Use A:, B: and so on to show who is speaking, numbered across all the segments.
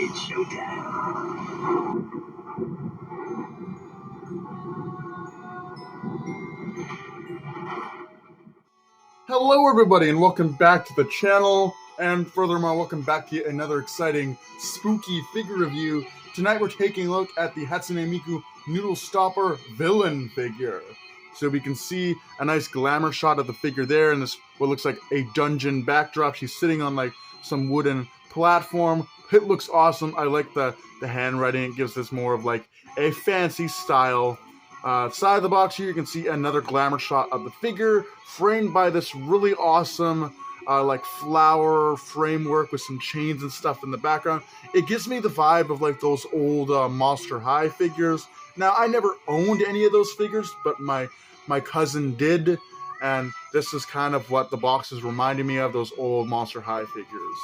A: It's showtime.
B: Hello everybody and welcome back to the channel, and furthermore welcome back to yet another exciting spooky figure review. Tonight we're taking a look at the Hatsune Miku Noodle Stopper villain figure. So we can see a nice glamour shot of the figure there in this what looks like a dungeon backdrop. She's sitting on like some wooden platform. It looks awesome. I like the handwriting. It gives this more of like a fancy style. Side of the box here, you can see another glamour shot of the figure, framed by this really awesome, like flower framework with some chains and stuff in the background. It gives me the vibe of like those old Monster High figures. Now, I never owned any of those figures, but my cousin did, and this is kind of what the box is reminding me of, those old Monster High figures.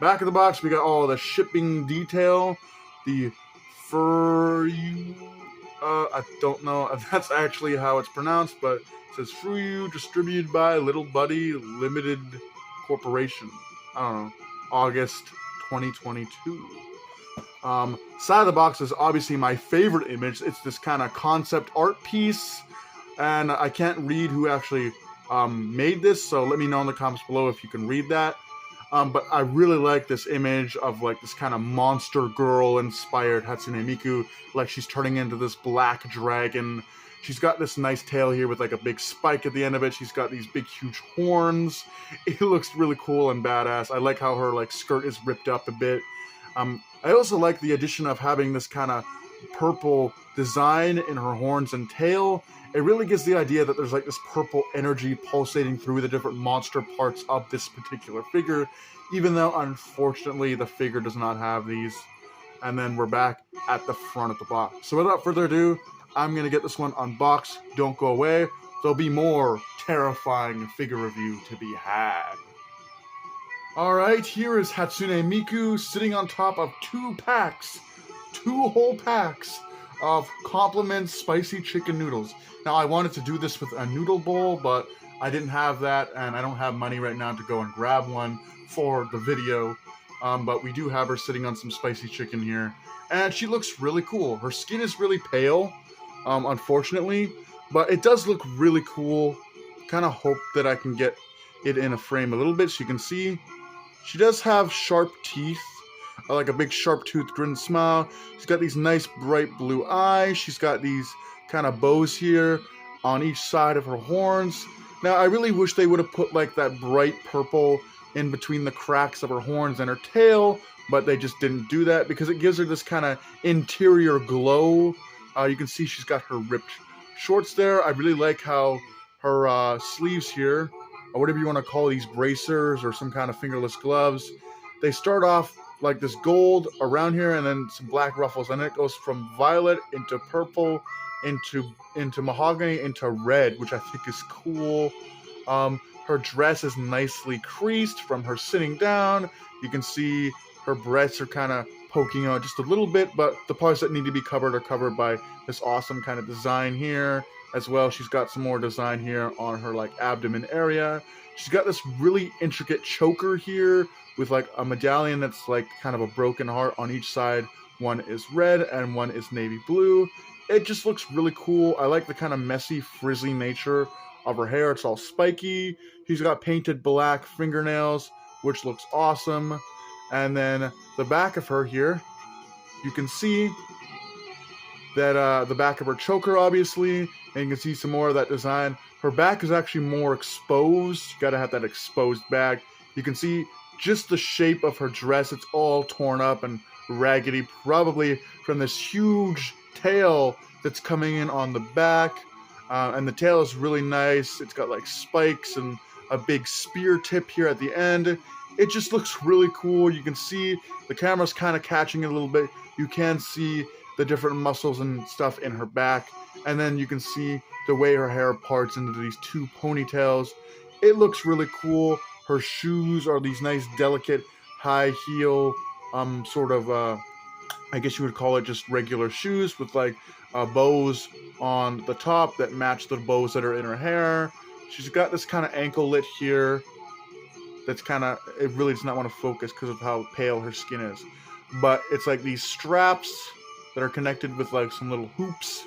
B: Back of the box, we got all the shipping detail, the Fuyu. I don't know if that's actually how it's pronounced, but it says Fuyu, distributed by Little Buddy Limited Corporation. I don't know, August 2022. Side of the box is obviously my favorite image. It's this kind of concept art piece, and I can't read who actually made this, so let me know in the comments below if you can read that. But I really like this image of like this kind of monster girl inspired Hatsune Miku, like she's turning into this black dragon. She's got this nice tail here with like a big spike at the end of it. She's got these big huge horns. It looks really cool and badass. I like how her like skirt is ripped up a bit. I also like the addition of having this kind of purple design in her horns and tail. It really gives the idea that there's like this purple energy pulsating through the different monster parts of this particular figure, even though unfortunately the figure does not have these. And then we're back at the front of the box. So without further ado, I'm going to get this one unboxed. Don't go away. There'll be more terrifying figure review to be had. Alright, here is Hatsune Miku sitting on top of two whole packs of Compliments spicy chicken noodles. Now, I wanted to do this with a noodle bowl, but I didn't have that, and I don't have money right now to go and grab one for the video. But we do have her sitting on some spicy chicken here, and she looks really cool. Her skin is really pale, unfortunately, but it does look really cool. Kind of hope that I can get it in a frame a little bit so you can see. She does have sharp teeth, like a big sharp-toothed grin smile. She's got these nice bright blue eyes. She's got these kind of bows here on each side of her horns. Now, I really wish they would have put like that bright purple in between the cracks of her horns and her tail, but they just didn't do that because it gives her this kind of interior glow. You can see she's got her ripped shorts there. I really like how her sleeves here, or whatever you want to call these, bracers or some kind of fingerless gloves, they start off like this gold around here and then some black ruffles, and it goes from violet into purple into mahogany into red, which I think is cool. Her dress is nicely creased from her sitting down. You can see her breasts are kind of poking out just a little bit, but the parts that need to be covered are covered by this awesome kind of design here as well. She's got some more design here on her like abdomen area. She's got this really intricate choker here with like a medallion that's like kind of a broken heart on each side. One is red and one is navy blue. It just looks really cool. I like the kind of messy, frizzy nature of her hair. It's all spiky. She's got painted black fingernails, which looks awesome. And then the back of her here, you can see that the back of her choker, obviously, and you can see some more of that design. Her back is actually more exposed. You gotta have that exposed back. You can see just the shape of her dress. It's all torn up and raggedy, probably from this huge tail that's coming in on the back. And the tail is really nice. It's got like spikes and a big spear tip here at the end. It just looks really cool. You can see the camera's kind of catching it a little bit. You can see the different muscles and stuff in her back. And then you can see the way her hair parts into these two ponytails. It looks really cool. Her shoes are these nice, delicate, high heel, sort of, I guess you would call it just regular shoes with like bows on the top that match the bows that are in her hair. She's got this kind of anklet here that's kind of, it really does not want to focus because of how pale her skin is. But it's like these straps that are connected with like some little hoops.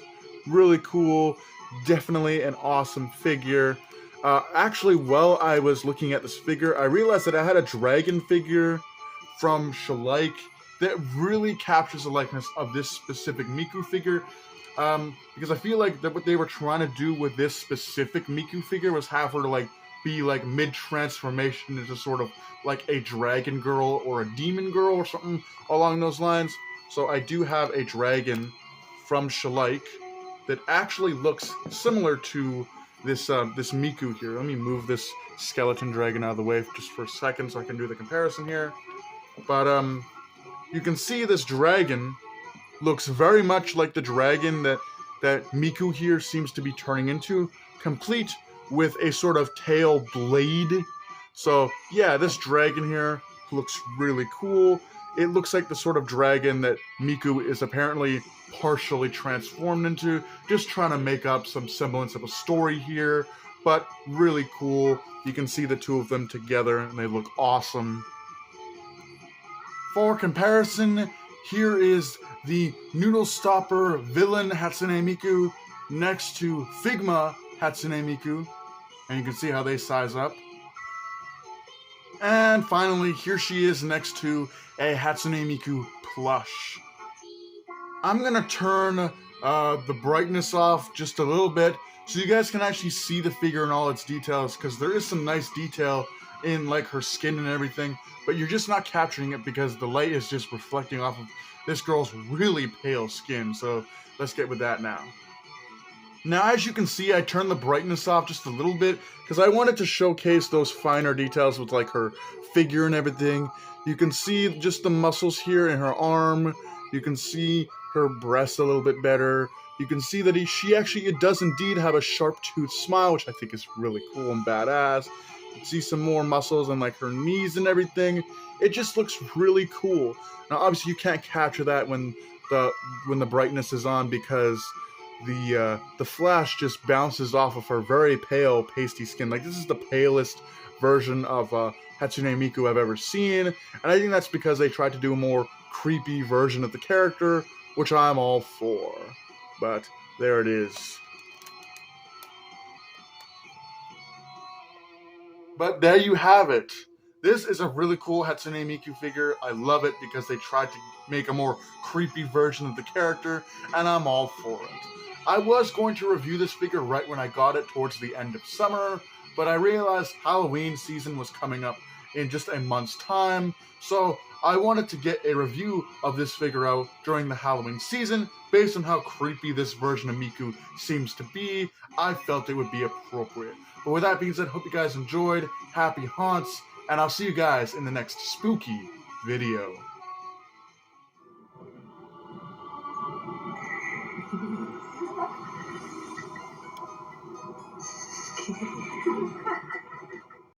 B: Really cool. Definitely an awesome figure. Actually, while I was looking at this figure, I realized that I had a dragon figure from Shalaik that really captures the likeness of this specific Miku figure. Because I feel like that what they were trying to do with this specific Miku figure was have her like be like mid-transformation into sort of like a dragon girl or a demon girl or something along those lines. So I do have a dragon from Shalaik that actually looks similar to this this Miku here. Let me move this skeleton dragon out of the way just for a second so I can do the comparison here. But you can see this dragon looks very much like the dragon that Miku here seems to be turning into, complete with a sort of tail blade. So yeah, this dragon here looks really cool. It looks like the sort of dragon that Miku is apparently partially transformed into, just trying to make up some semblance of a story here, but really cool. You can see the two of them together and they look awesome. For comparison, here is the Noodle Stopper villain Hatsune Miku next to Figma Hatsune Miku, and you can see how they size up. And finally, here she is next to a Hatsune Miku plush. I'm gonna turn the brightness off just a little bit so you guys can actually see the figure in all its details, because there is some nice detail in like her skin and everything, but you're just not capturing it because the light is just reflecting off of this girl's really pale skin. So let's get with that now. Now, as you can see, I turned the brightness off just a little bit because I wanted to showcase those finer details with like her figure and everything. You can see just the muscles here in her arm. You can see her breast a little bit better. You can see that she actually does indeed have a sharp-toothed smile, which I think is really cool and badass. You can see some more muscles on like her knees and everything. It just looks really cool. Now, obviously, you can't capture that when the brightness is on because the flash just bounces off of her very pale, pasty skin. Like, this is the palest version of Hatsune Miku I've ever seen, and I think that's because they tried to do a more creepy version of the character, which I'm all for. But there it is. But there you have it. This is a really cool Hatsune Miku figure. I love it because they tried to make a more creepy version of the character, and I'm all for it. I was going to review this figure right when I got it towards the end of summer, but I realized Halloween season was coming up in just a month's time, so I wanted to get a review of this figure out during the Halloween season. Based on how creepy this version of Miku seems to be, I felt it would be appropriate. But with that being said, hope you guys enjoyed. Happy haunts, and I'll see you guys in the next spooky video.